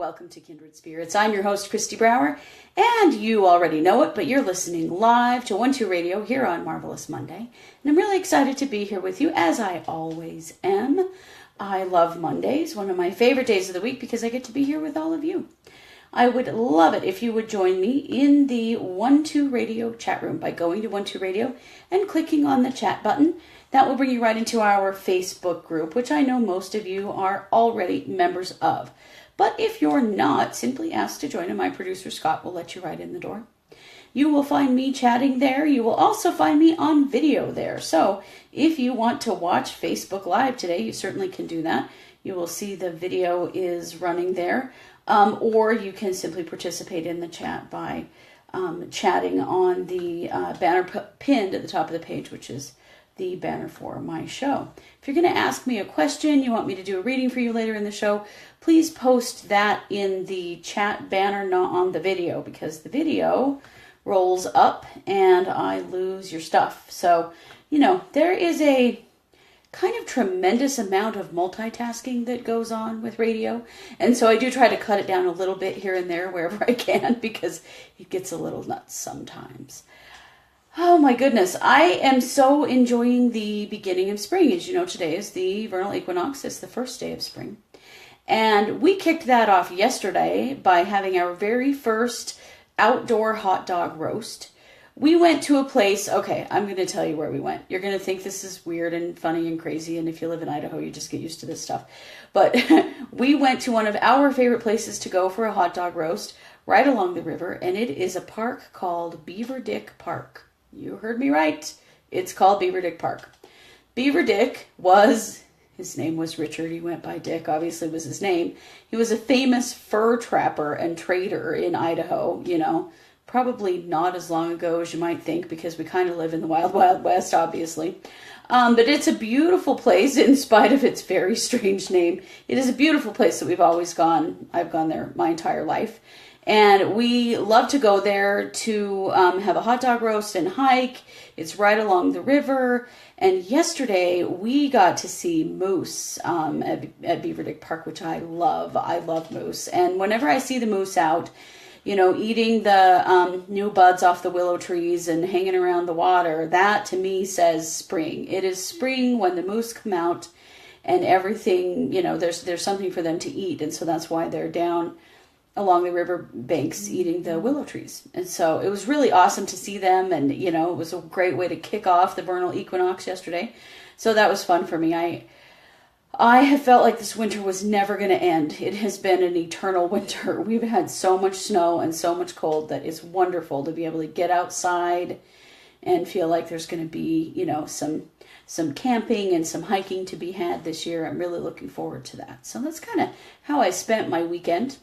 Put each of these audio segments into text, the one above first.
Welcome to Kindred Spirits. I'm your host, Kristi Brower, and you already know it, but you're listening live to 1-2 Radio here on Marvelous Monday. And I'm really excited to be here with you, as I always am. I love Mondays, one of my favorite days of the week, because I get to be here with all of you. I would love it if you would join me in the 1-2 Radio chat room by going to 1-2 Radio and clicking on the chat button. That will bring you right into our Facebook group, which I know most of you are already members of. But if you're not, simply ask to join, and my producer Scott will let you right in the door. You will find me chatting there. You will also find me on video there. So if you want to watch Facebook Live today, you certainly can do that. You will see the video is running there. Or you can simply participate in the chat by chatting on the banner pinned at the top of the page, which is the banner for my show. If you're going to ask me a question, you want me to do a reading for you later in the show, please post that in the chat banner, not on the video, because the video rolls up and I lose your stuff. So, there is a kind of tremendous amount of multitasking that goes on with radio. And so I do try to cut it down a little bit here and there wherever I can, because it gets a little nuts sometimes. Oh my goodness, I am so enjoying the beginning of spring. As you know, today is the vernal equinox. It's the first day of spring. And we kicked that off yesterday by having our very first outdoor hot dog roast. We went to a place, okay, I'm going to tell you where we went. You're going to think this is weird and funny and crazy, and if you live in Idaho, you just get used to this stuff. But we went to one of our favorite places to go for a hot dog roast right along the river, and it is a park called Beaver Dick Park. You heard me right. It's called Beaver Dick Park. Beaver Dick his name was Richard. He went by Dick, obviously was his name. He was a famous fur trapper and trader in Idaho, probably not as long ago as you might think, because we kind of live in the wild, wild west, obviously. But it's a beautiful place in spite of its very strange name. It is a beautiful place that we've always gone. I've gone there my entire life. And we love to go there to have a hot dog roast and hike. It's right along the river. And yesterday we got to see moose at Beaver Dick Park, which I love. I love moose. And whenever I see the moose out, eating the new buds off the willow trees and hanging around the water, that to me says spring. It is spring when the moose come out and everything, there's something for them to eat. And so that's why they're down along the river banks eating the willow trees. And so it was really awesome to see them. And, it was a great way to kick off the vernal equinox yesterday. So that was fun for me. I have felt like this winter was never going to end. It has been an eternal winter. We've had so much snow and so much cold that it's wonderful to be able to get outside and feel like there's going to be, some camping and some hiking to be had this year. I'm really looking forward to that. So that's kind of how I spent my weekend.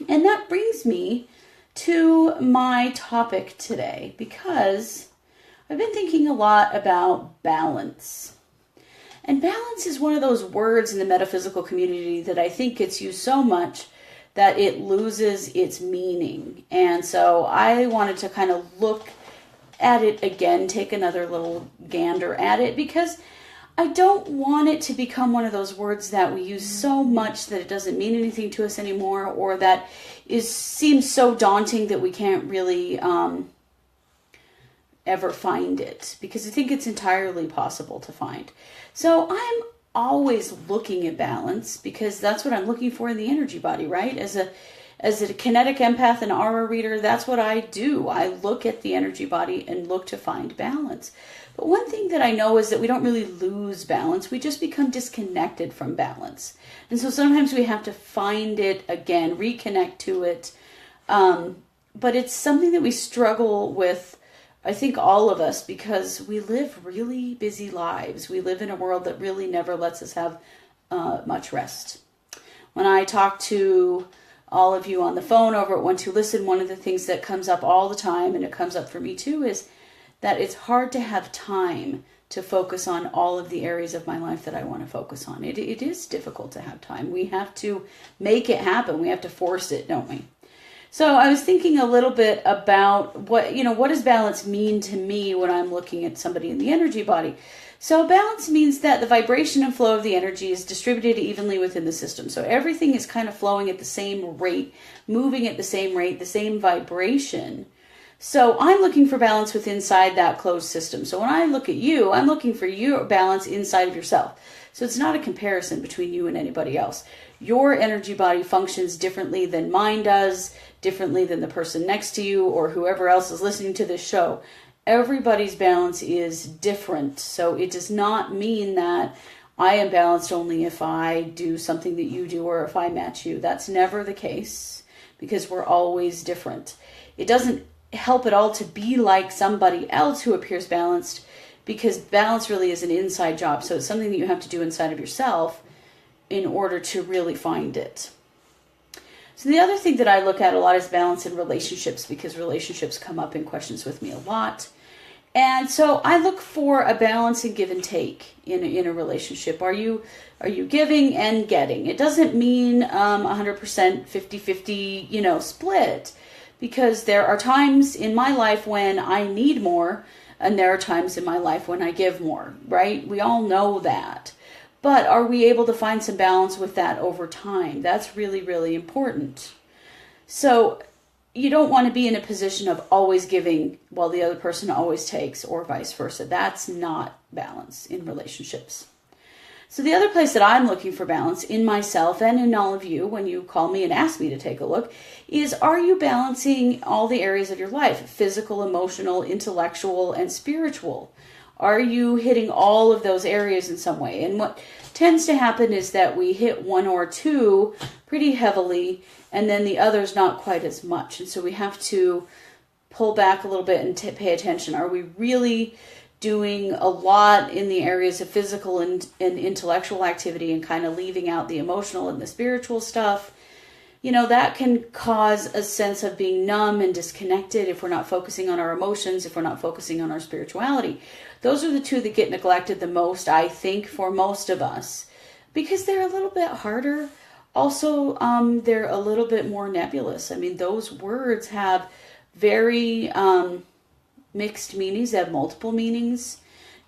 And that brings me to my topic today, because I've been thinking a lot about balance. And balance is one of those words in the metaphysical community that I think gets used so much that it loses its meaning. And so I wanted to kind of look at it again, take another little gander at it, because I don't want it to become one of those words that we use so much that it doesn't mean anything to us anymore, or that seems so daunting that we can't really ever find it, because I think it's entirely possible to find. So I'm always looking at balance, because that's what I'm looking for in the energy body, right? As a kinetic empath and aura reader, that's what I do. I look at the energy body and look to find balance. But one thing that I know is that we don't really lose balance. We just become disconnected from balance. And so sometimes we have to find it again, reconnect to it. But it's something that we struggle with, I think all of us, because we live really busy lives. We live in a world that really never lets us have much rest. When I talk to all of you on the phone over at 1-2 Listen, one of the things that comes up all the time, and it comes up for me too, is that it's hard to have time to focus on all of the areas of my life that I want to focus on. It is difficult to have time. We have to make it happen. We have to force it, don't we? So I was thinking a little bit about what does balance mean to me when I'm looking at somebody in the energy body. So balance means that the vibration and flow of the energy is distributed evenly within the system. So everything is kind of flowing at the same rate, moving at the same rate, the same vibration. So I'm looking for balance within inside that closed system. So when I look at you, I'm looking for your balance inside of yourself. So it's not a comparison between you and anybody else. Your energy body functions differently than mine does, differently than the person next to you or whoever else is listening to this show. Everybody's balance is different. So it does not mean that I am balanced only if I do something that you do or if I match you. That's never the case because we're always different. It doesn't help at all to be like somebody else who appears balanced because balance really is an inside job. So it's something that you have to do inside of yourself in order to really find it. So the other thing that I look at a lot is balance in relationships because relationships come up in questions with me a lot. And so I look for a balance in give and take in a relationship. Are you giving and getting? It doesn't mean 100% 50-50, split, because there are times in my life when I need more and there are times in my life when I give more, right? We all know that. But are we able to find some balance with that over time? That's really, really important. So you don't want to be in a position of always giving while the other person always takes or vice versa. That's not balance in relationships. So the other place that I'm looking for balance in myself and in all of you when you call me and ask me to take a look is, are you balancing all the areas of your life? Physical, emotional, intellectual, and spiritual. Are you hitting all of those areas in some way? And what tends to happen is that we hit one or two pretty heavily and then the others not quite as much. And so we have to pull back a little bit and pay attention. Are we really doing a lot in the areas of physical and intellectual activity and kind of leaving out the emotional and the spiritual stuff? That can cause a sense of being numb and disconnected if we're not focusing on our emotions, if we're not focusing on our spirituality. Those are the two that get neglected the most, I think, for most of us, because they're a little bit harder. Also, they're a little bit more nebulous. I mean, those words have very mixed meanings. They have multiple meanings.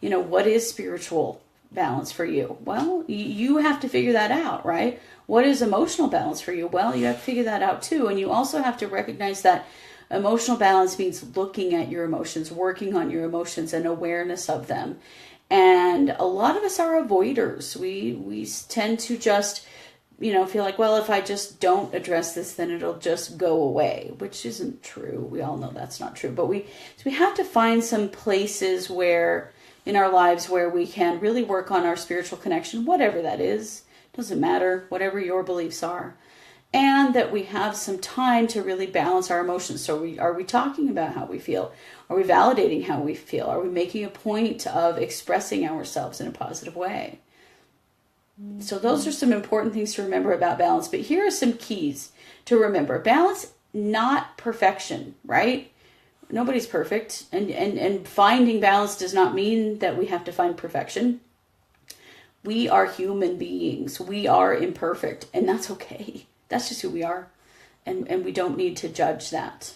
What is spiritual balance for you? Well, you have to figure that out, right? What is emotional balance for you? Well, you have to figure that out too. And you also have to recognize that emotional balance means looking at your emotions, working on your emotions and awareness of them. And a lot of us are avoiders. We tend to just, feel like, well, if I just don't address this, then it'll just go away, which isn't true. We all know that's not true. But we have to find some places where in our lives where we can really work on our spiritual connection, whatever that is. Doesn't matter, whatever your beliefs are. And that we have some time to really balance our emotions. So are we talking about how we feel? Are we validating how we feel? Are we making a point of expressing ourselves in a positive way? So those are some important things to remember about balance. But here are some keys to remember. Balance, not perfection, right? Nobody's perfect. And finding balance does not mean that we have to find perfection. We are human beings. We are imperfect. And that's okay. That's just who we are. And we don't need to judge that.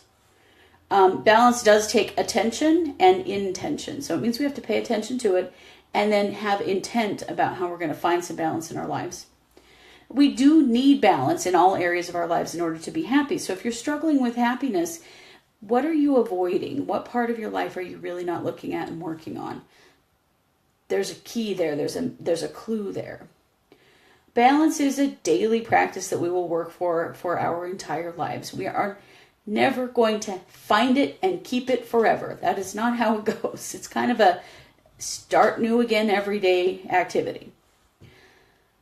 Balance does take attention and intention. So it means we have to pay attention to it and then have intent about how we're going to find some balance in our lives. We do need balance in all areas of our lives in order to be happy. So if you're struggling with happiness, what are you avoiding? What part of your life are you really not looking at and working on? There's a key there. There's a clue there. Balance is a daily practice that we will work for our entire lives. We are never going to find it and keep it forever. That is not how it goes. It's kind of a start new again every day activity.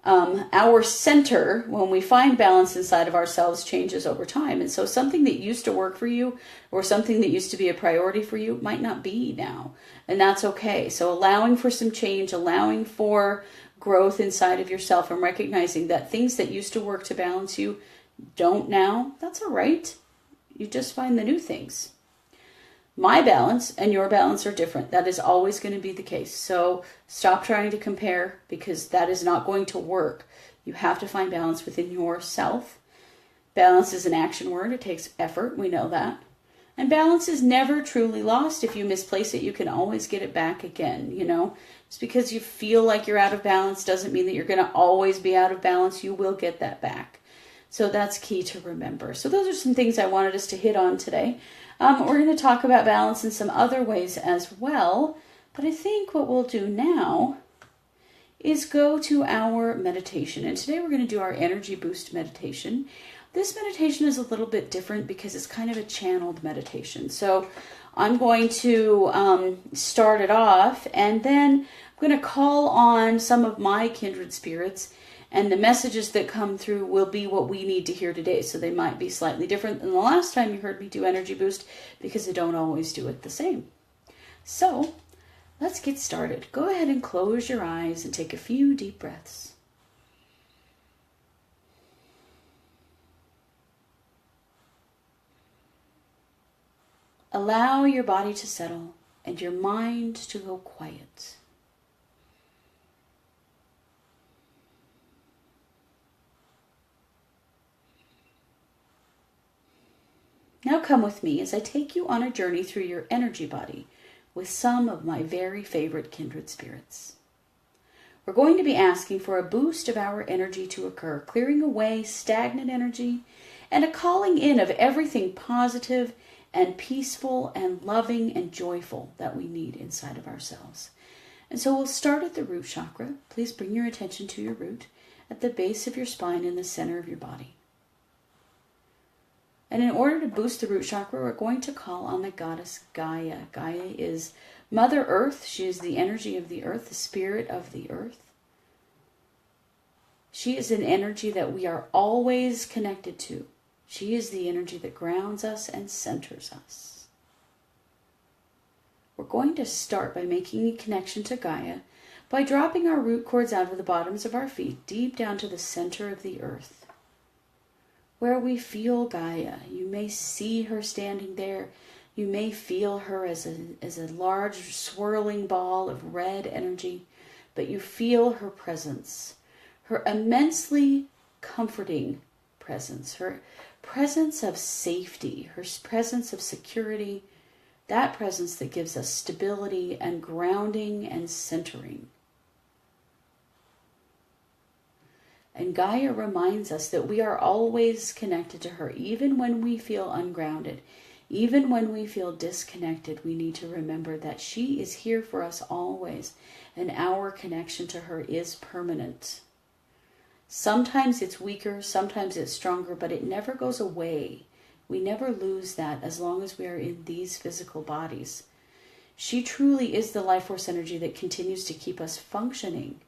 Our center, when we find balance inside of ourselves, changes over time. And so something that used to work for you or something that used to be a priority for you might not be now. And that's okay. So allowing for some change, allowing for growth inside of yourself and recognizing that things that used to work to balance you don't now, that's all right. You just find the new things. My balance and your balance are different. That is always going to be the case. So stop trying to compare because that is not going to work. You have to find balance within yourself. Balance is an action word. It takes effort. We know that. And balance is never truly lost. If you misplace it, you can always get it back again, Just because you feel like you're out of balance doesn't mean that you're going to always be out of balance. You will get that back. So that's key to remember. So those are some things I wanted us to hit on today. We're going to talk about balance in some other ways as well. But I think what we'll do now is go to our meditation. And today we're going to do our energy boost meditation. This meditation is a little bit different because it's kind of a channeled meditation. So I'm going to start it off, and then I'm going to call on some of my kindred spirits, and the messages that come through will be what we need to hear today. So they might be slightly different than the last time you heard me do energy boost, because I don't always do it the same. So let's get started. Go ahead and close your eyes and take a few deep breaths. Allow your body to settle and your mind to go quiet. Now come with me as I take you on a journey through your energy body with some of my very favorite kindred spirits. We're going to be asking for a boost of our energy to occur, clearing away stagnant energy and a calling in of everything positive and peaceful and loving and joyful that we need inside of ourselves. And so we'll start at the root chakra. Please bring your attention to your root at the base of your spine in the center of your body. And in order to boost the root chakra, we're going to call on the goddess Gaia. Gaia is Mother Earth. She is the energy of the earth, the spirit of the earth. She is an energy that we are always connected to. She is the energy that grounds us and centers us. We're going to start by making a connection to Gaia by dropping our root cords out of the bottoms of our feet deep down to the center of the earth, where we feel Gaia. You may see her standing there. You may feel her as a large swirling ball of red energy, but you feel her presence, her immensely comforting presence, her presence of safety, her presence of security, that presence that gives us stability and grounding and centering. And Gaia reminds us that we are always connected to her, even when we feel ungrounded, even when we feel disconnected. We need to remember that she is here for us always, and our connection to her is permanent. Sometimes it's weaker, sometimes it's stronger, but it never goes away. We never lose that as long as we are in these physical bodies. She truly is the life force energy that continues to keep us functioning,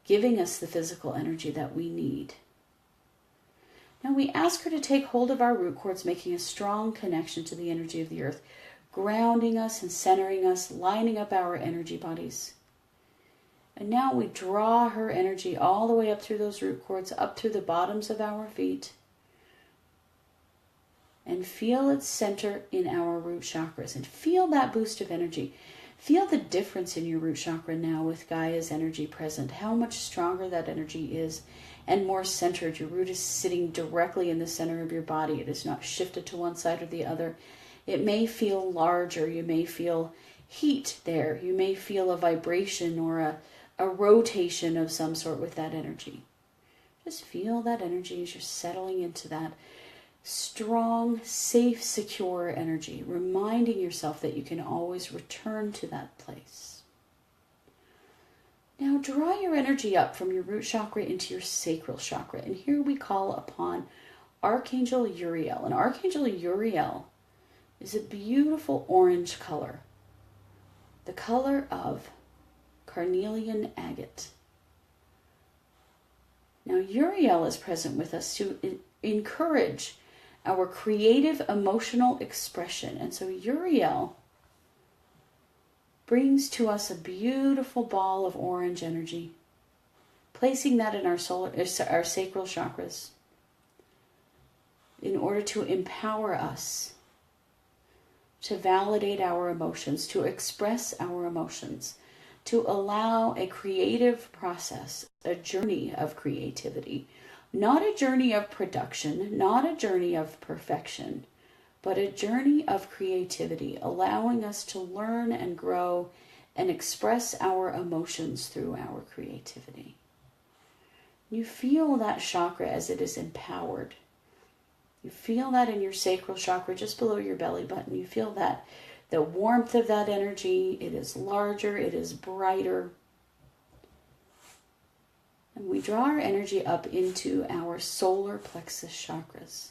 giving us the physical energy that we need. Now we ask her to take hold of our root cords, making a strong connection to the energy of the earth, grounding us and centering us, lining up our energy bodies. And now we draw her energy all the way up through those root cords, up through the bottoms of our feet, and feel its center in our root chakras, and feel that boost of energy. Feel the difference in your root chakra now with Gaia's energy present, how much stronger that energy is and more centered. Your root is sitting directly in the center of your body. It is not shifted to one side or the other. It may feel larger. You may feel heat there. You may feel a vibration or a rotation of some sort with that energy. Just feel that energy as you're settling into that strong, safe, secure energy, reminding yourself that you can always return to that place. Now draw your energy up from your root chakra into your sacral chakra, and here we call upon Archangel Uriel. And Archangel Uriel is a beautiful orange color, the color of carnelian agate. Now Uriel is present with us to encourage our creative emotional expression. And so Uriel brings to us a beautiful ball of orange energy, placing that in our sacral chakras in order to empower us to validate our emotions, to express our emotions, to allow a creative process, a journey of creativity, not a journey of production, not a journey of perfection, but a journey of creativity, allowing us to learn and grow and express our emotions through our creativity. You feel that chakra as it is empowered. You feel that in your sacral chakra just below your belly button. You feel that the warmth of that energy. It is larger, it is brighter. And we draw our energy up into our solar plexus chakras.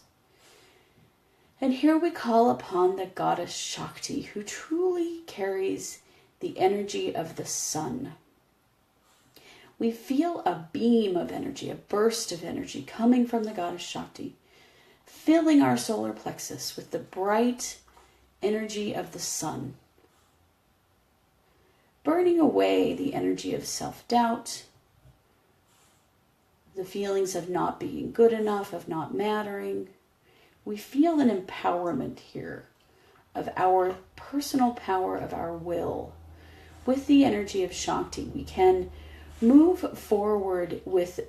And here we call upon the goddess Shakti, who truly carries the energy of the sun. We feel a beam of energy, a burst of energy coming from the goddess Shakti, filling our solar plexus with the bright energy of the sun, burning away the energy of self-doubt, the feelings of not being good enough, of not mattering. We feel an empowerment here of our personal power, of our will. With the energy of Shakti, we can move forward with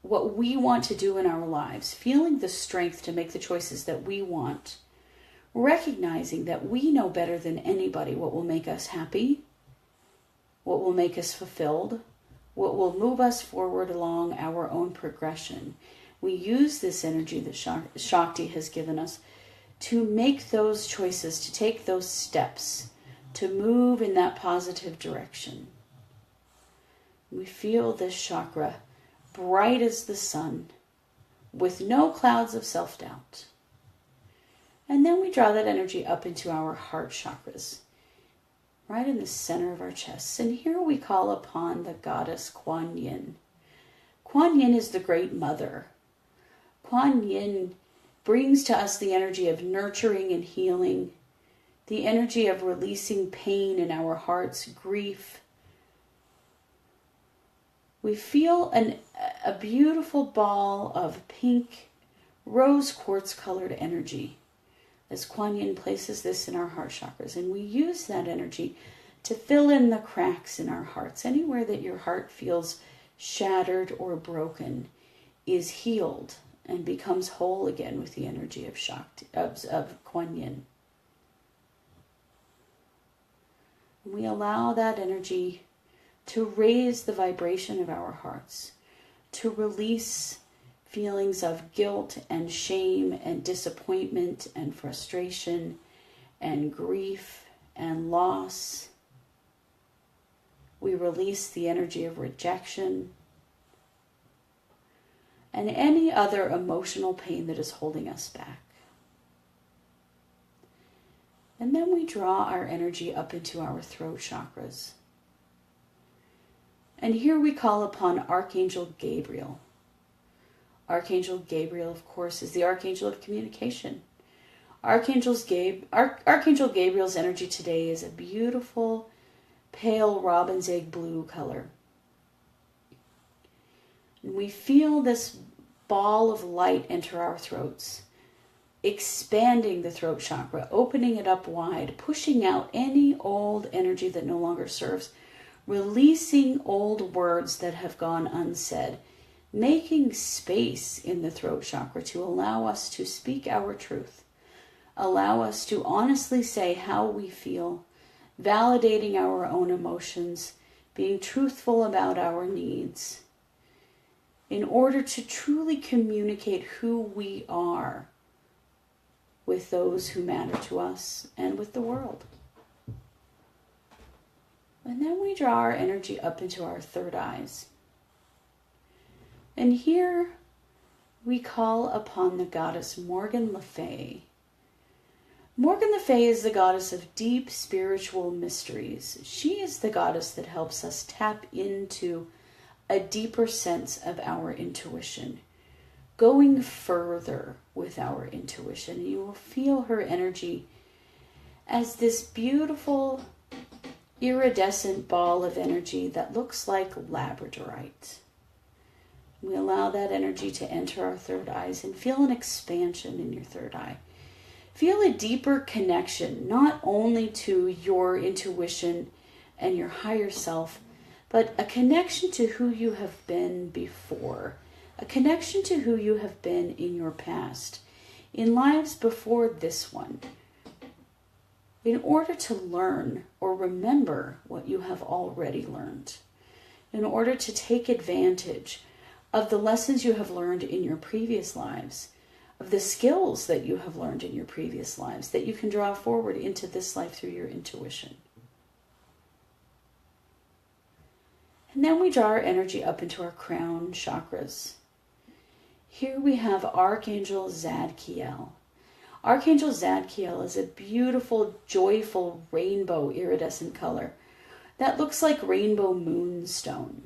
what we want to do in our lives, feeling the strength to make the choices that we want, recognizing that we know better than anybody what will make us happy, what will make us fulfilled, what will move us forward along our own progression. We use this energy that Shakti has given us to make those choices, to take those steps, to move in that positive direction. We feel this chakra bright as the sun, with no clouds of self-doubt. And then we draw that energy up into our heart chakras, right in the center of our chest. And here we call upon the goddess Kuan Yin. Kuan Yin is the great mother. Kuan Yin brings to us the energy of nurturing and healing, the energy of releasing pain in our hearts, grief. We feel a beautiful ball of pink, rose quartz colored energy as Kuan Yin places this in our heart chakras. And we use that energy to fill in the cracks in our hearts. Anywhere that your heart feels shattered or broken is healed and becomes whole again with the energy of Shakti, of Kuan Yin. And we allow that energy to raise the vibration of our hearts, to release feelings of guilt and shame and disappointment and frustration and grief and loss. We release the energy of rejection and any other emotional pain that is holding us back. And then we draw our energy up into our throat chakras. And here we call upon Archangel Gabriel. Archangel Gabriel, of course, is the archangel of communication. Archangel Gabriel's energy today is a beautiful, pale robin's egg blue color. And we feel this ball of light enter our throats, expanding the throat chakra, opening it up wide, pushing out any old energy that no longer serves, releasing old words that have gone unsaid, making space in the throat chakra to allow us to speak our truth, allow us to honestly say how we feel, validating our own emotions, being truthful about our needs, in order to truly communicate who we are with those who matter to us and with the world. And then we draw our energy up into our third eyes. And here we call upon the goddess Morgan Le Fay. Morgan Le Fay is the goddess of deep spiritual mysteries. She is the goddess that helps us tap into a deeper sense of our intuition, going further with our intuition. You will feel her energy as this beautiful iridescent ball of energy that looks like labradorite. We allow that energy to enter our third eyes and feel an expansion in your third eye. Feel a deeper connection, not only to your intuition and your higher self, but a connection to who you have been before, a connection to who you have been in your past, in lives before this one, in order to learn or remember what you have already learned, in order to take advantage of the lessons you have learned in your previous lives, of the skills that you have learned in your previous lives that you can draw forward into this life through your intuition. And then we draw our energy up into our crown chakras. Here we have Archangel Zadkiel. Archangel Zadkiel is a beautiful, joyful rainbow iridescent color that looks like rainbow moonstone.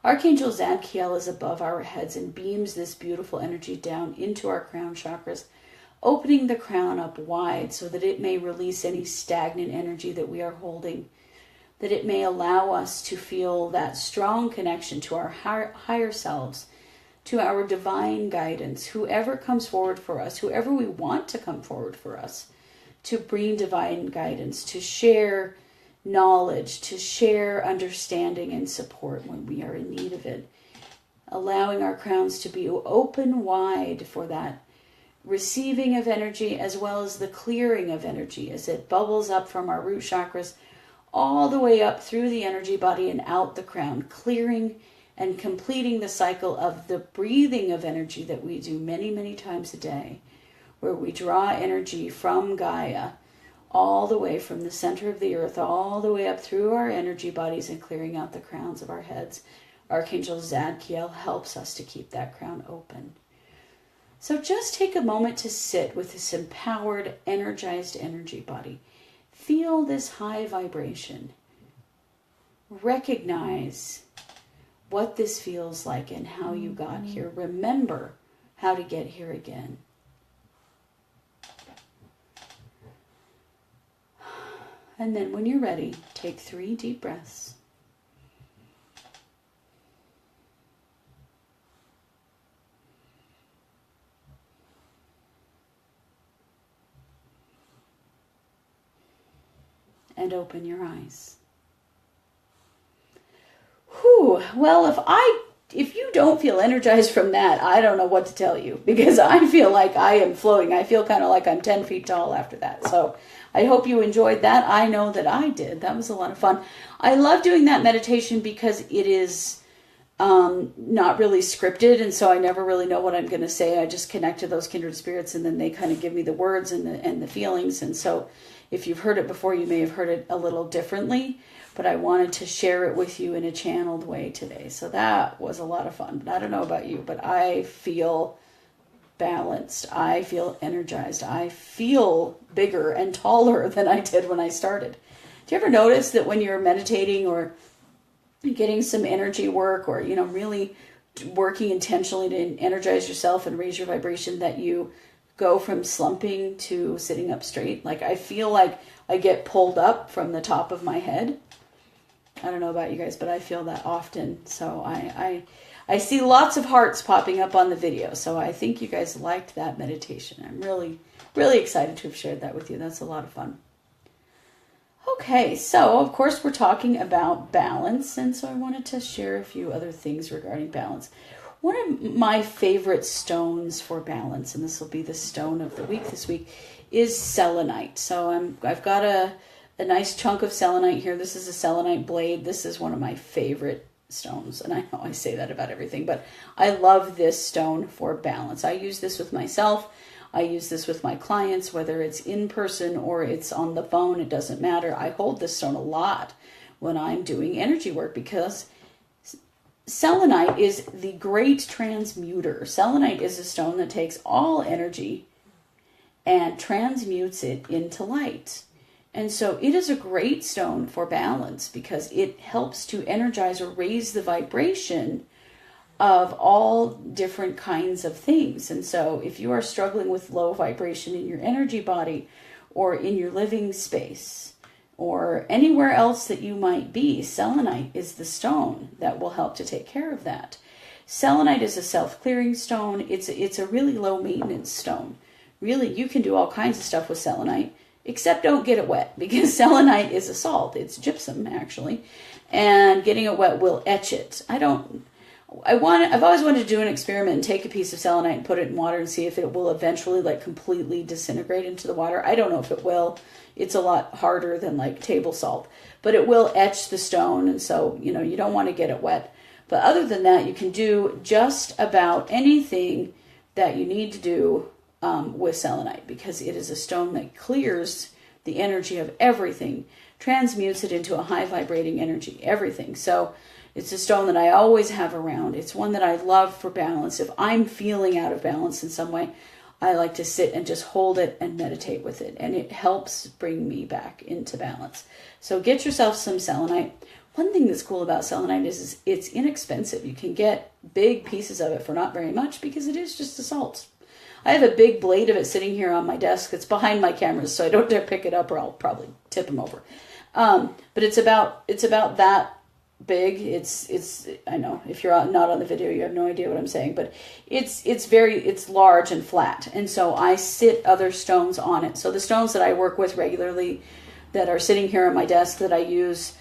Archangel Zadkiel is above our heads and beams this beautiful energy down into our crown chakras, opening the crown up wide so that it may release any stagnant energy that we are holding, that it may allow us to feel that strong connection to our higher selves, to our divine guidance, whoever comes forward for us, whoever we want to come forward for us, to bring divine guidance, to share knowledge, to share understanding and support when we are in need of it. Allowing our crowns to be open wide for that receiving of energy as well as the clearing of energy as it bubbles up from our root chakras all the way up through the energy body and out the crown, clearing and completing the cycle of the breathing of energy that we do many, many times a day, where we draw energy from Gaia all the way from the center of the earth, all the way up through our energy bodies and clearing out the crowns of our heads. Archangel Zadkiel helps us to keep that crown open. So just take a moment to sit with this empowered, energized energy body. Feel this high vibration. Recognize what this feels like and how you got here. Remember how to get here again. And then when you're ready, take 3 deep breaths. And open your eyes. Whew. Well, if you don't feel energized from that, I don't know what to tell you, because I feel like I am floating. I feel kind of like I'm 10 feet tall after that. So I hope you enjoyed that. I know that I did. That was a lot of fun. I love doing that meditation because it is not really scripted, and so I never really know what I'm going to say. I just connect to those kindred spirits, and then they kind of give me the words and the feelings. And so if you've heard it before, you may have heard it a little differently, but I wanted to share it with you in a channeled way today. So that was a lot of fun. But I don't know about you, but I feel balanced. I feel energized. I feel bigger and taller than I did when I started. Do you ever notice that when you're meditating or getting some energy work, or really working intentionally to energize yourself and raise your vibration, that you go from slumping to sitting up straight? Like, I feel like I get pulled up from the top of my head. I don't know about you guys, but I feel that often. So I see lots of hearts popping up on the video. So I think you guys liked that meditation. I'm really, really excited to have shared that with you. That's a lot of fun. Okay, so of course we're talking about balance, and so I wanted to share a few other things regarding balance. One of my favorite stones for balance, and this will be the stone of the week this week, is selenite. So I've got a nice chunk of selenite here. This is a selenite blade. This is one of my favorite stones, and I know I say that about everything, but I love this stone for balance. I use this with myself. I use this with my clients, whether it's in person or it's on the phone, it doesn't matter. I hold this stone a lot when I'm doing energy work, because selenite is the great transmuter. Selenite is a stone that takes all energy and transmutes it into light. And so it is a great stone for balance because it helps to energize or raise the vibration of all different kinds of things. And so if you are struggling with low vibration in your energy body or in your living space or anywhere else that you might be, selenite is the stone that will help to take care of that. Selenite is a self-clearing stone. It's a really low maintenance stone. Really, you can do all kinds of stuff with selenite, except don't get it wet, because selenite is a salt. It's gypsum, actually, and getting it wet will etch it. I've always wanted to do an experiment and take a piece of selenite and put it in water and see if it will eventually like completely disintegrate into the water. I don't know if it will. It's a lot harder than like table salt, but it will etch the stone. And so, you know, you don't want to get it wet. But other than that, you can do just about anything that you need to do with selenite, because it is a stone that clears the energy of everything, transmutes it into a high vibrating energy, everything. So it's a stone that I always have around. It's one that I love for balance. If I'm feeling out of balance in some way, I like to sit and just hold it and meditate with it. And it helps bring me back into balance. So get yourself some selenite. One thing that's cool about selenite is it's inexpensive. You can get big pieces of it for not very much because it is just a salt. I have a big blade of it sitting here on my desk. It's behind my cameras, so I don't dare pick it up or I'll probably tip them over. But it's about that big. It's I know if you're not on the video, you have no idea what I'm saying, but it's large and flat. And so I sit other stones on it. So the stones that I work with regularly that are sitting here on my desk that I use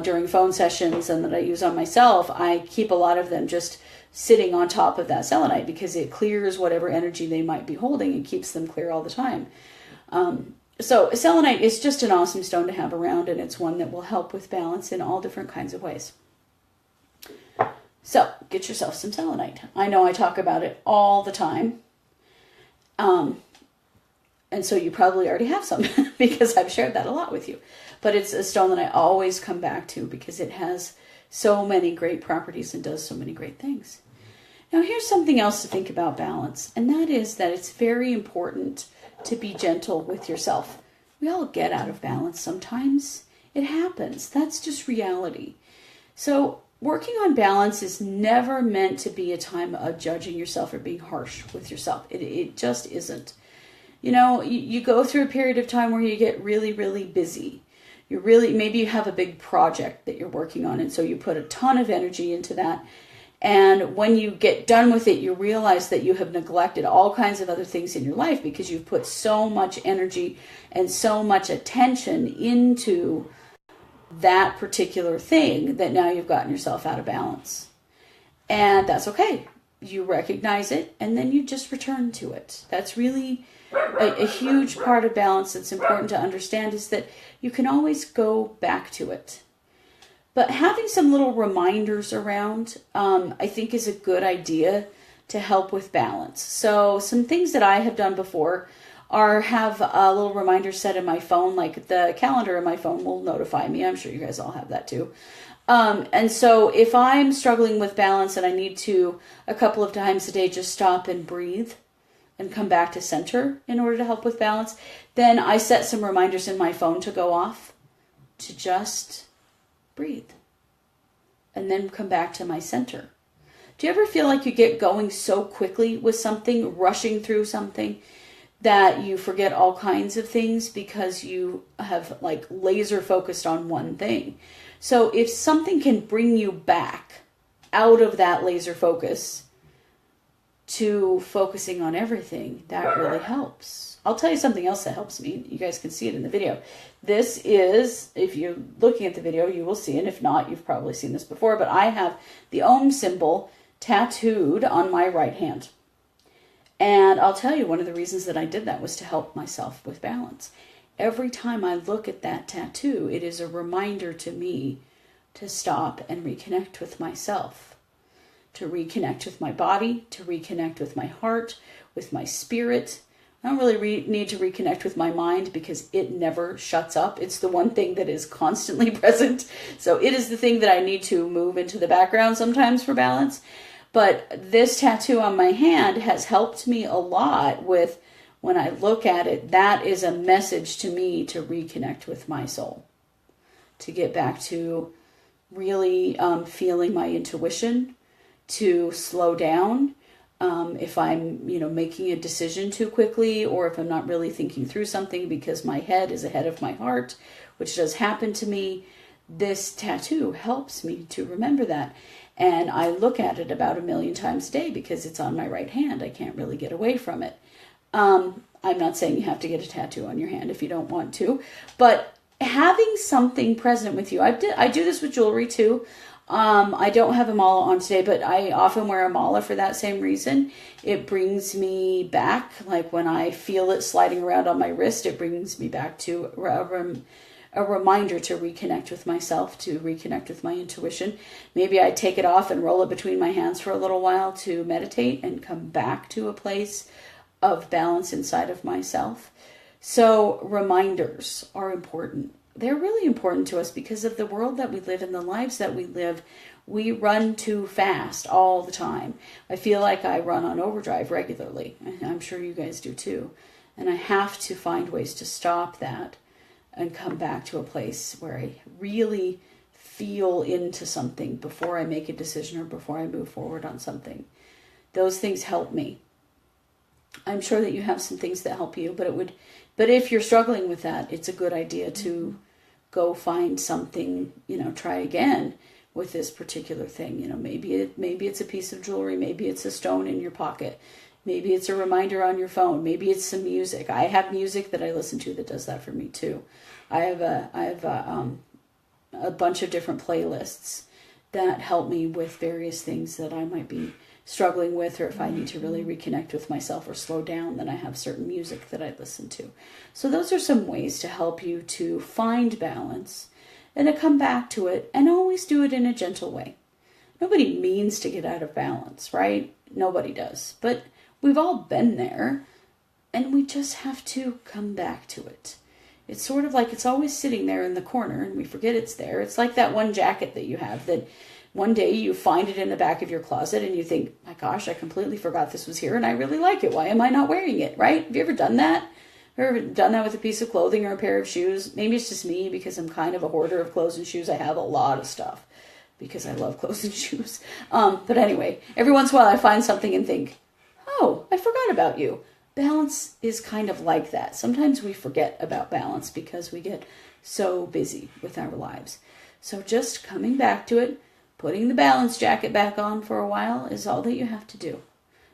during phone sessions and that I use on myself, I keep a lot of them just sitting on top of that selenite because it clears whatever energy they might be holding and keeps them clear all the time. So selenite is just an awesome stone to have around, and it's one that will help with balance in all different kinds of ways. So get yourself some selenite. I know I talk about it all the time. And so you probably already have some because I've shared that a lot with you. But it's a stone that I always come back to because it has so many great properties and does so many great things. Now here's something else to think about balance, and that is that it's very important to be gentle with yourself. We all get out of balance sometimes. It happens. That's just reality. So working on balance is never meant to be a time of judging yourself or being harsh with yourself. It just isn't. You know, you go through a period of time where you get really, really busy. Maybe you have a big project that you're working on, and so you put a ton of energy into that. And when you get done with it, you realize that you have neglected all kinds of other things in your life because you've put so much energy and so much attention into that particular thing that now you've gotten yourself out of balance. And that's okay. You recognize it, and then you just return to it. That's really a huge part of balance that's important to understand, is that you can always go back to it. But having some little reminders around, I think, is a good idea to help with balance. So some things that I have done before are have a little reminder set in my phone, like the calendar in my phone will notify me. I'm sure you guys all have that too. And so if I'm struggling with balance and I need to, a couple of times a day, just stop and breathe and come back to center in order to help with balance, then I set some reminders in my phone to go off to just breathe and then come back to my center. Do you ever feel like you get going so quickly with something, rushing through something, that you forget all kinds of things because you have like laser focused on one thing? So if something can bring you back out of that laser focus to focusing on everything, that really helps. I'll tell you something else that helps me. You guys can see it in the video. This is, if you're looking at the video, you will see, and if not, you've probably seen this before, but I have the Om symbol tattooed on my right hand. And I'll tell you, one of the reasons that I did that was to help myself with balance. Every time I look at that tattoo, it is a reminder to me to stop and reconnect with myself, to reconnect with my body, to reconnect with my heart, with my spirit. I don't really need to reconnect with my mind because it never shuts up. It's the one thing that is constantly present. So it is the thing that I need to move into the background sometimes for balance. But this tattoo on my hand has helped me a lot with, when I look at it, that is a message to me to reconnect with my soul, to get back to really feeling my intuition, to slow down. If I'm, making a decision too quickly, or if I'm not really thinking through something because my head is ahead of my heart, which does happen to me, this tattoo helps me to remember that. And I look at it about 1,000,000 times a day because it's on my right hand. I can't really get away from it. I'm not saying you have to get a tattoo on your hand if you don't want to, but having something present with you. I do this with jewelry too. I don't have a mala on today, but I often wear a mala for that same reason. It brings me back, like when I feel it sliding around on my wrist, it brings me back to a reminder to reconnect with myself, to reconnect with my intuition. Maybe I take it off and roll it between my hands for a little while to meditate and come back to a place of balance inside of myself. So reminders are important. They're really important to us because of the world that we live in, the lives that we live. We run too fast all the time. I feel like I run on overdrive regularly. I'm sure you guys do too. And I have to find ways to stop that and come back to a place where I really feel into something before I make a decision or before I move forward on something. Those things help me. I'm sure that you have some things that help you, but if you're struggling with that, it's a good idea to go find something, try again with this particular thing. Maybe it's a piece of jewelry, maybe it's a stone in your pocket, maybe it's a reminder on your phone, maybe it's some music. I have music that I listen to that does that for me too. I have a bunch of different playlists that help me with various things that I might be struggling with, or if I need to really reconnect with myself or slow down, then I have certain music that I listen to. So those are some ways to help you to find balance and to come back to it, and always do it in a gentle way. Nobody means to get out of balance, right? Nobody does. But we've all been there, and we just have to come back to it. It's sort of like it's always sitting there in the corner and we forget it's there. It's like that one jacket that you have that one day you find it in the back of your closet and you think, my gosh, I completely forgot this was here and I really like it. Why am I not wearing it, right? Have you ever done that? Have you ever done that with a piece of clothing or a pair of shoes? Maybe it's just me because I'm kind of a hoarder of clothes and shoes. I have a lot of stuff because I love clothes and shoes. But anyway, every once in a while I find something and think, oh, I forgot about you. Balance is kind of like that. Sometimes we forget about balance because we get so busy with our lives. So just coming back to it, putting the balance jacket back on for a while is all that you have to do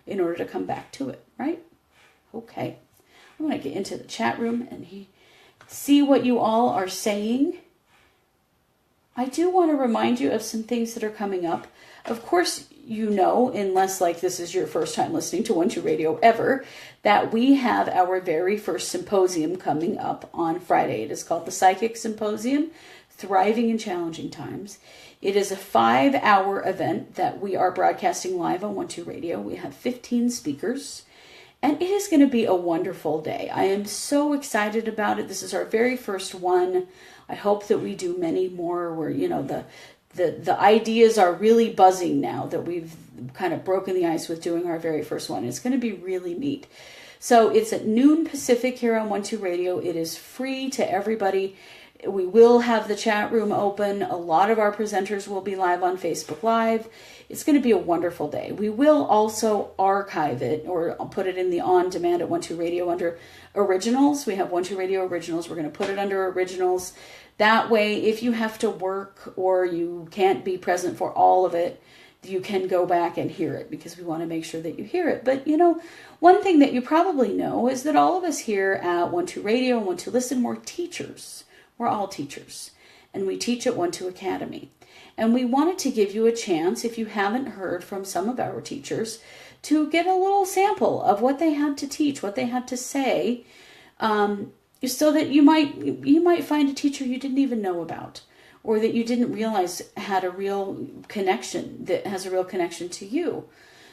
in order to come back to it, right? Okay. I'm going to get into the chat room and see what you all are saying. I do want to remind you of some things that are coming up. Of course, unless like this is your first time listening to 1-2 Radio ever, that we have our very first symposium coming up on Friday. It is called the Psychic Symposium, Thriving in Challenging Times. It is a 5-hour event that we are broadcasting live on 1-2 Radio. We have 15 speakers, and it is going to be a wonderful day. I am so excited about it. This is our very first one. I hope that we do many more where, the ideas are really buzzing now that we've kind of broken the ice with doing our very first one. It's going to be really neat. So it's at noon Pacific here on 1-2 Radio. It is free to everybody. We will have the chat room open. A lot of our presenters will be live on Facebook Live. It's going to be a wonderful day. We will also archive it or put it in the on-demand at 1-2 Radio under Originals. We have 1-2 Radio Originals. We're going to put it under Originals. That way, if you have to work or you can't be present for all of it, you can go back and hear it because we want to make sure that you hear it. But, one thing that you probably know is that all of us here at 1-2 Radio and 1-2 Listen, we're teachers. We're all teachers, and we teach at 1-2 Academy. And we wanted to give you a chance, if you haven't heard from some of our teachers, to get a little sample of what they had to teach, what they had to say, so that you might find a teacher you didn't even know about, or that you didn't realize had a real connection, that has a real connection to you.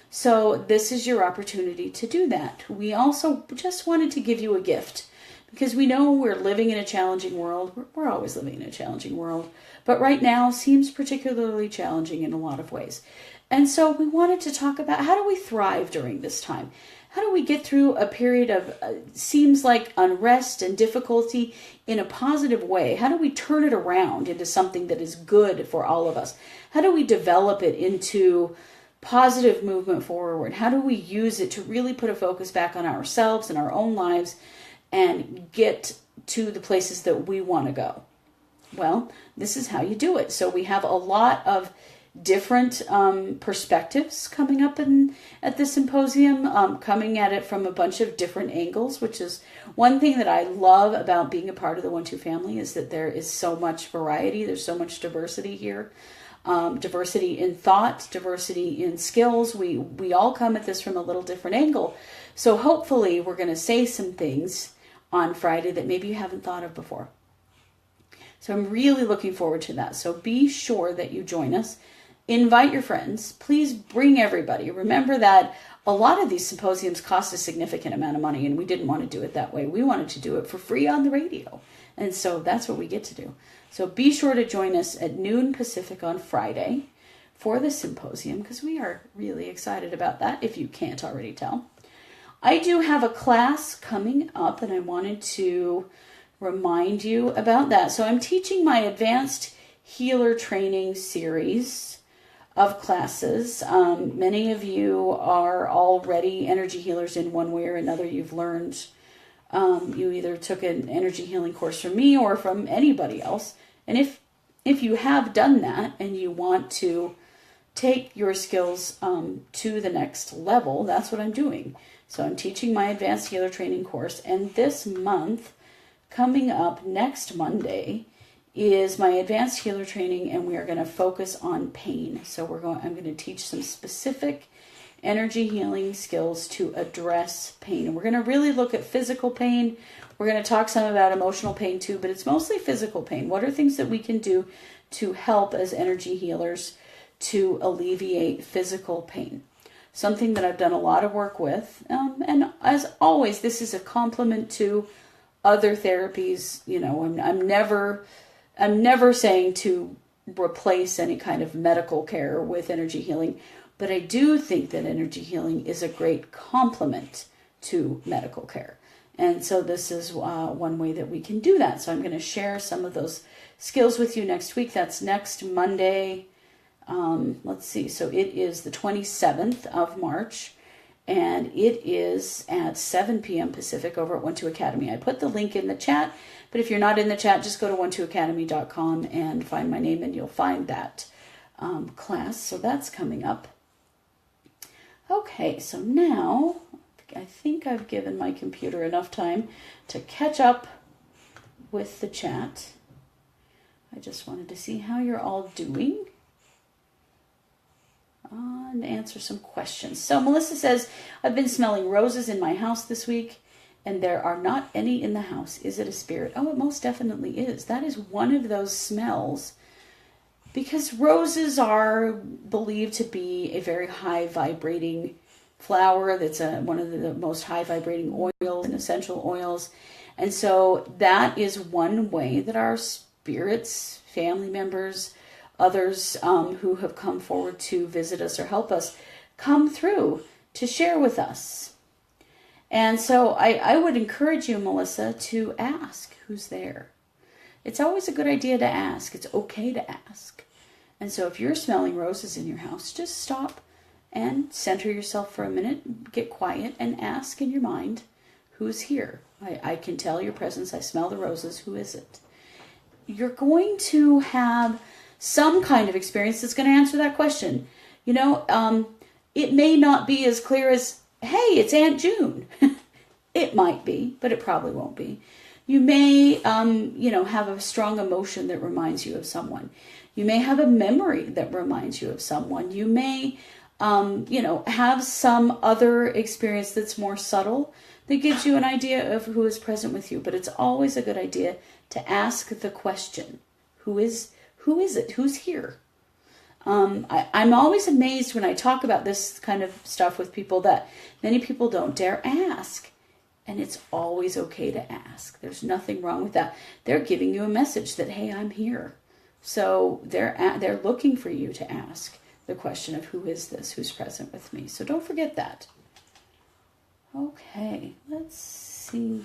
So this is your opportunity to do that. We also just wanted to give you a gift, because we know we're living in a challenging world. We're always living in a challenging world. But right now seems particularly challenging in a lot of ways. And so we wanted to talk about how do we thrive during this time? How do we get through a period of seems like unrest and difficulty in a positive way? How do we turn it around into something that is good for all of us? How do we develop it into positive movement forward? How do we use it to really put a focus back on ourselves and our own lives and get to the places that we want to go? Well, this is how you do it. So we have a lot of different perspectives coming up at the symposium, coming at it from a bunch of different angles, which is one thing that I love about being a part of the 1-2 family, is that there is so much variety. There's so much diversity here. diversity in thought, diversity in skills. We all come at this from a little different angle. So hopefully we're going to say some things on Friday that maybe you haven't thought of before. So I'm really looking forward to that. So be sure that you join us. Invite your friends. Please bring everybody. Remember that a lot of these symposiums cost a significant amount of money, and we didn't want to do it that way. We wanted to do it for free on the radio. And so that's what we get to do. So be sure to join us at noon Pacific on Friday for the symposium, because we are really excited about that, if you can't already tell. I do have a class coming up, and I wanted to remind you about that. So I'm teaching my Advanced Healer Training series of classes. Many of you are already energy healers in one way or another. You've learned, you either took an energy healing course from me or from anybody else. And if you have done that and you want to take your skills to the next level, that's what I'm doing. So I'm teaching my Advanced Healer Training course, and this month, coming up next Monday, is my Advanced Healer Training, and we are going to focus on pain. So I'm going to teach some specific energy healing skills to address pain. And we're going to really look at physical pain. We're going to talk some about emotional pain too, but it's mostly physical pain. What are things that we can do to help as energy healers to alleviate physical pain? Something that I've done a lot of work with. And as always, this is a complement to other therapies. You know, I'm never saying to replace any kind of medical care with energy healing, but I do think that energy healing is a great complement to medical care. And so this is one way that we can do that. So I'm going to share some of those skills with you next week. That's next Monday. Let's see. So it is the 27th of March, and it is at 7 p.m. Pacific over at 12 Academy. I put the link in the chat, but if you're not in the chat, just go to 12academy.com and find my name, and you'll find that class. So that's coming up. Okay, so now I think I've given my computer enough time to catch up with the chat. I just wanted to see how you're all doing and answer some questions. So Melissa says, I've been smelling roses in my house this week, and there are not any in the house. Is it a spirit? Oh, it most definitely is. That is one of those smells, because roses are believed to be a very high vibrating flower. That's one of the most high vibrating oils and essential oils. And so that is one way that our spirits, family members, others who have come forward to visit us or help us come through to share with us. And so I would encourage you, Melissa, to ask who's there. It's always a good idea to ask. It's okay to ask. And so if you're smelling roses in your house, just stop and center yourself for a minute, get quiet, and ask in your mind, who's here? I can tell your presence. I smell the roses. Who is it? You're going to have some kind of experience that's going to answer that question. You know, it may not be as clear as, hey, it's Aunt June. It might be, but it probably won't be. You may, have a strong emotion that reminds you of someone. You may have a memory that reminds you of someone. You may, have some other experience that's more subtle that gives you an idea of who is present with you. But it's always a good idea to ask the question, who is it? Who's here? I'm always amazed when I talk about this kind of stuff with people that many people don't dare ask. And it's always okay to ask. There's nothing wrong with that. They're giving you a message that, hey, I'm here. So they're looking for you to ask the question of who is this? Who's present with me? So don't forget that. Okay, let's see.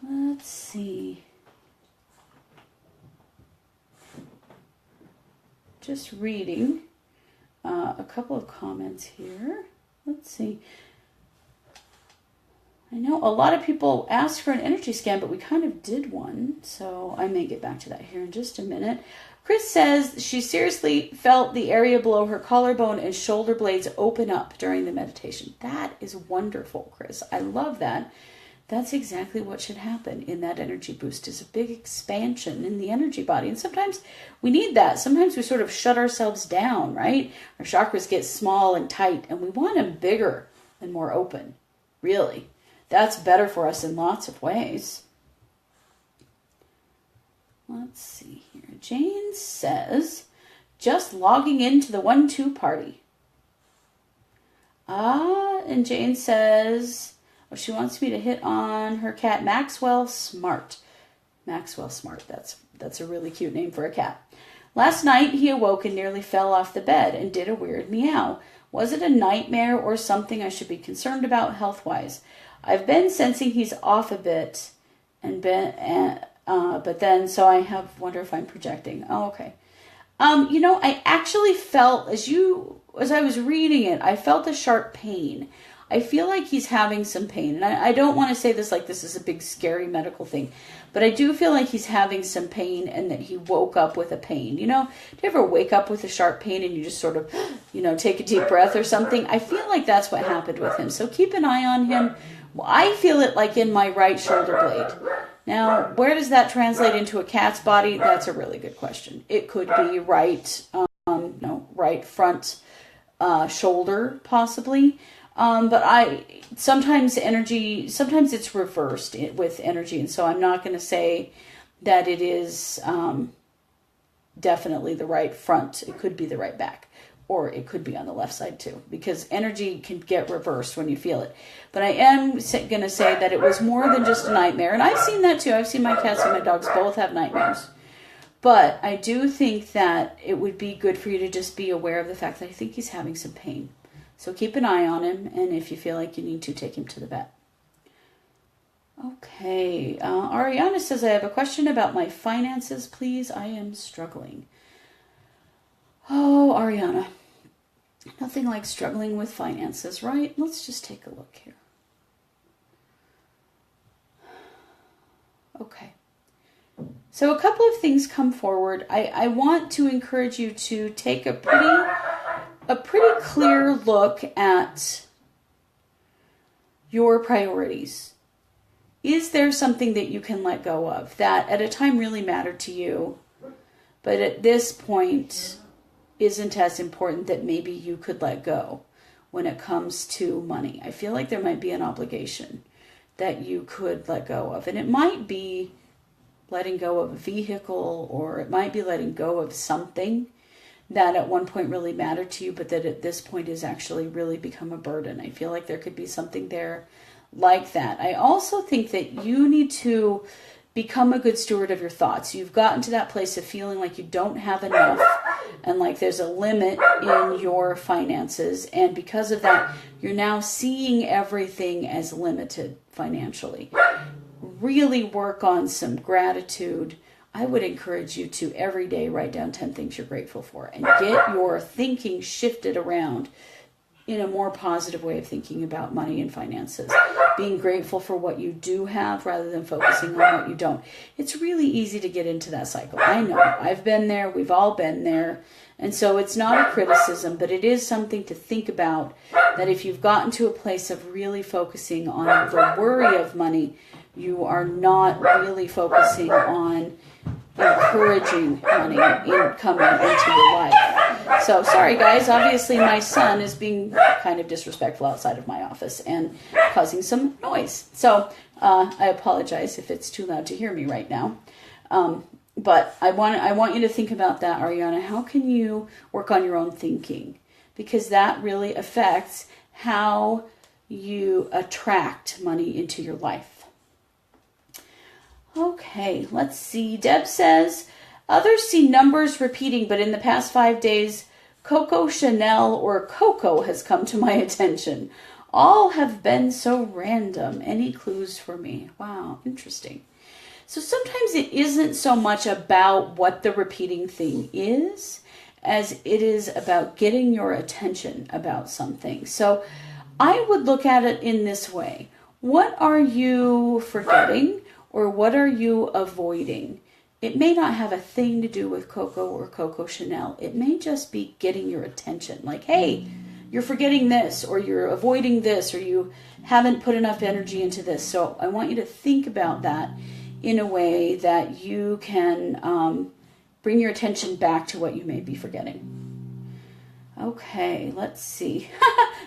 Let's see. Just reading a couple of comments here. Let's see. I know a lot of people asked for an energy scan, but we kind of did one, so I may get back to that here in just a minute. Chris says she seriously felt the area below her collarbone and shoulder blades open up during the meditation. That is wonderful, Chris. I love that that's exactly what should happen in that energy boost, is a big expansion in the energy body. And sometimes we need that. Sometimes we sort of shut ourselves down, right? Our chakras get small and tight, and we want them bigger and more open. Really. That's better for us in lots of ways. Let's see here. Jane says, just logging into the 1-2 party. And Jane says, well, she wants me to hit on her cat, Maxwell Smart. Maxwell Smart, that's a really cute name for a cat. Last night he awoke and nearly fell off the bed and did a weird meow. Was it a nightmare or something I should be concerned about health-wise? I've been sensing he's off a bit, but then so I wonder if I'm projecting. Oh, okay. I actually felt as I was reading it, I felt a sharp pain. I feel like he's having some pain. And I don't want to say this like this is a big scary medical thing, but I do feel like he's having some pain and that he woke up with a pain. Do you ever wake up with a sharp pain and you just sort of, take a deep breath or something? I feel like that's what happened with him. So keep an eye on him. Well, I feel it like in my right shoulder blade. Now, where does that translate into a cat's body? That's a really good question. It could be right front shoulder, possibly. But sometimes it's reversed with energy. And so I'm not going to say that it is definitely the right front. It could be the right back, or it could be on the left side too, because energy can get reversed when you feel it. But I am going to say that it was more than just a nightmare. And I've seen that too. I've seen my cats and my dogs both have nightmares. But I do think that it would be good for you to just be aware of the fact that I think he's having some pain. So keep an eye on him, and if you feel like you need to, take him to the vet. Okay, Ariana says, I have a question about my finances, please. I am struggling. Oh, Ariana, nothing like struggling with finances, right? Let's just take a look here. Okay. So a couple of things come forward. I want to encourage you to take a pretty clear look at your priorities. Is there something that you can let go of that at a time really mattered to you, but at this point isn't as important that maybe you could let go when it comes to money? I feel like there might be an obligation that you could let go of. And it might be letting go of a vehicle, or it might be letting go of something that at one point really mattered to you, but that at this point has actually really become a burden. I feel like there could be something there like that. I also think that you need to become a good steward of your thoughts. You've gotten to that place of feeling like you don't have enough and like there's a limit in your finances. And because of that, you're now seeing everything as limited financially. Really work on some gratitude. I would encourage you to every day write down 10 things you're grateful for and get your thinking shifted around in a more positive way of thinking about money and finances. Being grateful for what you do have rather than focusing on what you don't. It's really easy to get into that cycle. I know. I've been there. We've all been there. And so it's not a criticism, but it is something to think about, that if you've gotten to a place of really focusing on the worry of money, you are not really focusing on encouraging money coming into your life. So sorry guys, obviously my son is being kind of disrespectful outside of my office and causing some noise. So I apologize if it's too loud to hear me right now. But I want you to think about that, Ariana. How can you work on your own thinking? Because that really affects how you attract money into your life. Okay, let's see. Deb says, others see numbers repeating, but in the past 5 days, Coco Chanel or Coco has come to my attention. All have been so random. Any clues for me? Wow, interesting. So sometimes it isn't so much about what the repeating thing is, as it is about getting your attention about something. So I would look at it in this way. What are you forgetting? Or what are you avoiding? It may not have a thing to do with Coco or Coco Chanel. It may just be getting your attention. Like, hey, you're forgetting this, or you're avoiding this, or you haven't put enough energy into this. So I want you to think about that in a way that you can bring your attention back to what you may be forgetting. Okay, let's see.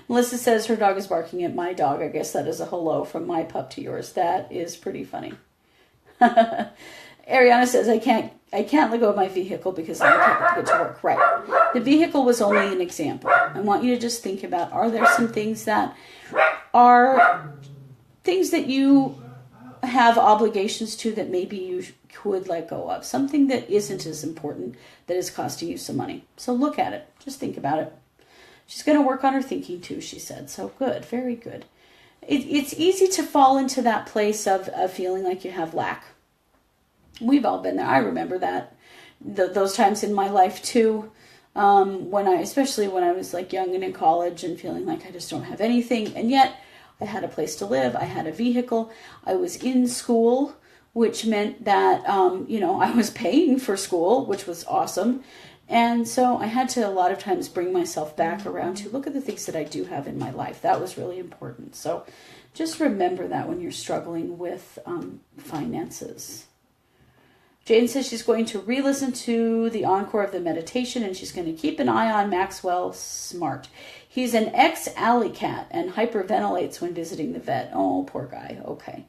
Melissa says her dog is barking at my dog. I guess that is a hello from my pup to yours. That is pretty funny. Ariana says, I can't let go of my vehicle because I can't get to work. Right. The vehicle was only an example. I want you to just think about, are there some things that are things that you have obligations to that maybe you could let go of? Something that isn't as important, that is costing you some money. So look at it. Just think about it. She's going to work on her thinking too, she said. So good. Very good. It's easy to fall into that place of feeling like you have lack. We've all been there. I remember that. Those times in my life too. Especially when I was like young and in college and feeling like I just don't have anything. And yet I had a place to live. I had a vehicle. I was in school, which meant that, I was paying for school, which was awesome. And so I had to a lot of times bring myself back around to look at the things that I do have in my life. That was really important. So just remember that when you're struggling with finances. Jane says she's going to re-listen to the encore of the meditation, and she's going to keep an eye on Maxwell Smart. He's an ex-alley cat and hyperventilates when visiting the vet. Oh, poor guy. Okay.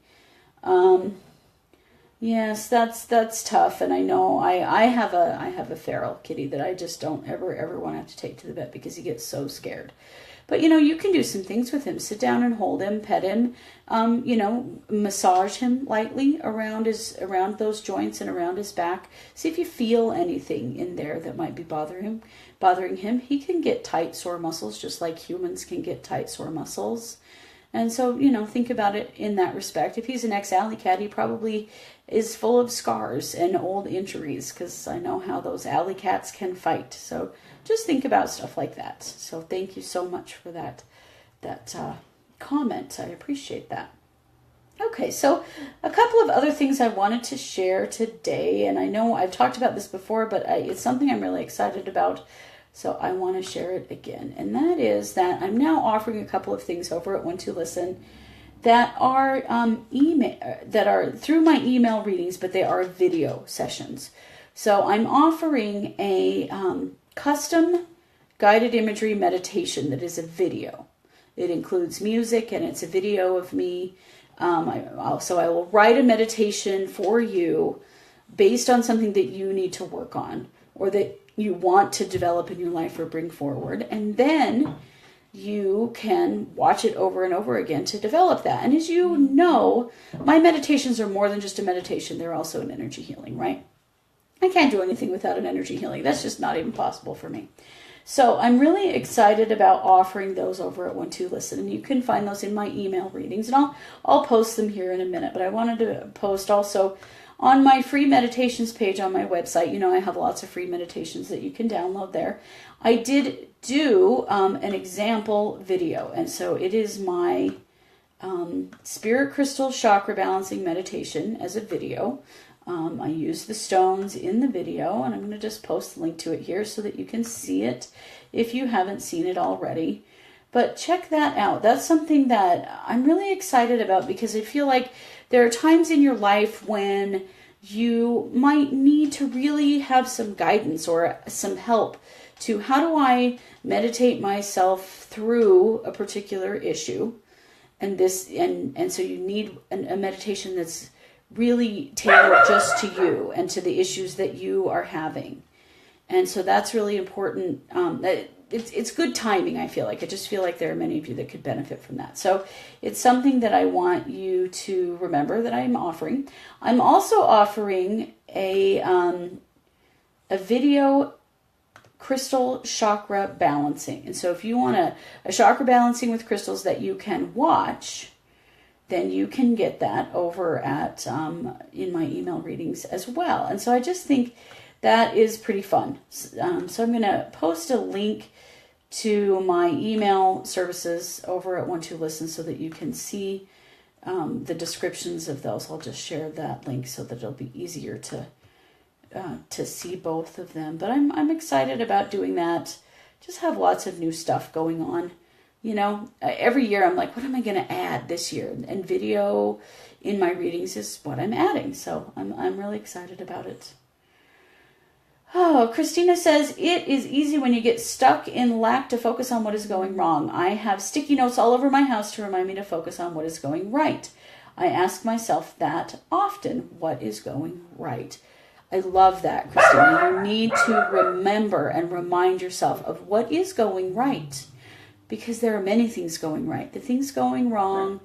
Yes, that's tough, and I know I have a feral kitty that I just don't ever want to have to take to the vet because he gets so scared. But you can do some things with him. Sit down and hold him, pet him, massage him lightly around those joints and around his back. See if you feel anything in there that might be bothering him. He can get tight, sore muscles just like humans can get tight, sore muscles. And so, think about it in that respect. If he's an ex-alley cat, he probably is full of scars and old injuries, because I know how those alley cats can fight. So just think about stuff like that. So thank you so much for that comment. I appreciate that. Okay, so a couple of other things I wanted to share today, and I know I've talked about this before, but it's something I'm really excited about. So I want to share it again. And that is that I'm now offering a couple of things over at One to Listen that are through my email readings, but they are video sessions. So I'm offering a custom guided imagery meditation that is a video. It includes music and it's a video of me. I will write a meditation for you based on something that you need to work on or that you want to develop in your life or bring forward. And then you can watch it over and over again to develop that. And as you know, my meditations are more than just a meditation. They're also an energy healing, right? I can't do anything without an energy healing. That's just not even possible for me. So I'm really excited about offering those over at One to Listen. And you can find those in my email readings. And I'll post them here in a minute. But I wanted to post also on my free meditations page on my website. I have lots of free meditations that you can download there. I did do an example video. And so it is my Spirit Crystal Chakra Balancing Meditation as a video. I use the stones in the video, and I'm going to just post the link to it here so that you can see it if you haven't seen it already. But check that out. That's something that I'm really excited about because I feel like there are times in your life when you might need to really have some guidance or some help to how do I meditate myself through a particular issue. And so you need a meditation that's really tailored just to you and to the issues that you are having. And so that's really important. It's good timing, I feel like. I just feel like there are many of you that could benefit from that. So it's something that I want you to remember that I'm offering. I'm also offering a video crystal chakra balancing. And so if you want a chakra balancing with crystals that you can watch, then you can get that over at in my email readings as well. And so I just think that is pretty fun. So I'm going to post a link to my email services over at One to Listen so that you can see the descriptions of those. I'll just share that link so that it'll be easier to see both of them. But I'm excited about doing that just have lots of new stuff going on. You know, every year I'm like, what am I going to add this year? And video in my readings is what I'm adding. So I'm really excited about it. Oh, Christina says, it is easy when you get stuck in lack to focus on what is going wrong. I have sticky notes all over my house to remind me to focus on what is going right. I ask myself that often, what is going right? I love that, Christina. You need to remember and remind yourself of what is going right, because there are many things going right. The things going wrong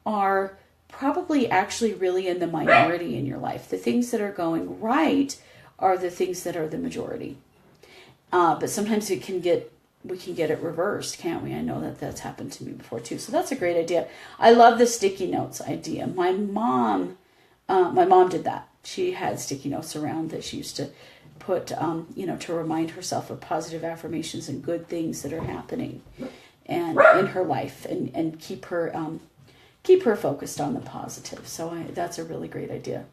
are probably actually really in the minority in your life. The things that are going right are the things that are the majority. But sometimes we can get it reversed, can't we? I know that that's happened to me before too. So that's a great idea. I love the sticky notes idea. My mom did that. She had sticky notes around that she used to put, to remind herself of positive affirmations and good things that are happening and in her life, and keep her focused on the positive. So that's a really great idea.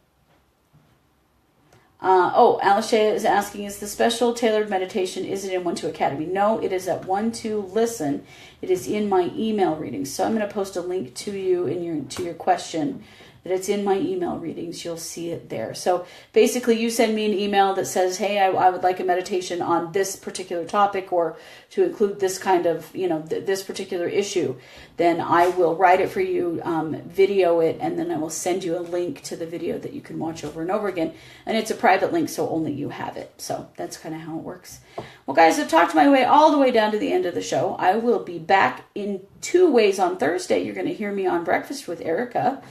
Alicia is asking, is the special tailored meditation, is it in 1-2 Academy? No, it is at 1-2 Listen. It is in my email readings. So I'm going to post a link to you to your question, that it's in my email readings. You'll see it there. So basically you send me an email that says, hey, I would like a meditation on this particular topic, or to include this kind of, this particular issue. Then I will write it for you, video it, and then I will send you a link to the video that you can watch over and over again. And it's a private link, so only you have it. So that's kind of how it works. Well, guys, I've talked my way all the way down to the end of the show. I will be back in 2 ways on Thursday. You're going to hear me on Breakfast with Erica.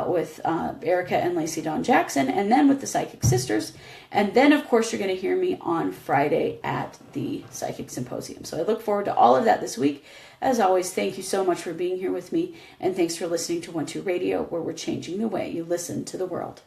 With Erica and Lacey Dawn Jackson, and then with the Psychic Sisters. And then, of course, you're going to hear me on Friday at the Psychic Symposium. So I look forward to all of that this week. As always, thank you so much for being here with me, and thanks for listening to 1-2 Radio, where we're changing the way you listen to the world.